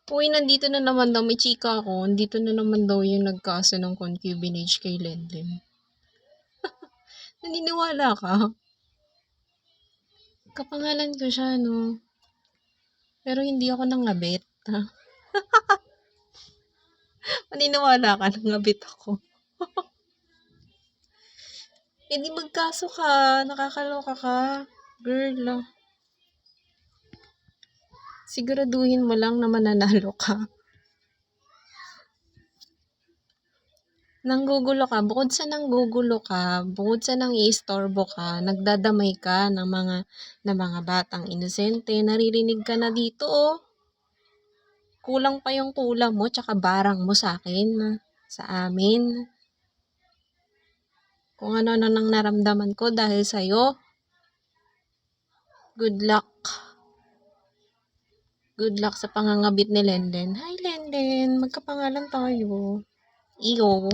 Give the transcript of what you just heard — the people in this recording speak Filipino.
Uy, nandito na naman daw, may chika ako. Nandito na naman daw yung nagkaso ng concubinage kay Lenlen. Naniniwala ka? Kapangalan ko siya, no? Pero hindi ako nangabit. Ha? Maniniwala ka, nangabit ako. Eh di magkaso ka, nakakaloka ka. Girl, siguraduhin mo lang na mananalo ka. Nanggugulo ka, bukod sa nang-iistorbo ka, nagdadamay ka ng mga batang inosente. Naririnig ka na dito, oh. Kulang pa yung kulang mo, tsaka barang mo sa akin, sa amin. Kung ano-ano nang naramdaman ko dahil sa'yo. Good luck. Good luck sa pangangabit ni Lenden. Hi, Lenden. Magkapangalan tayo. Iyo.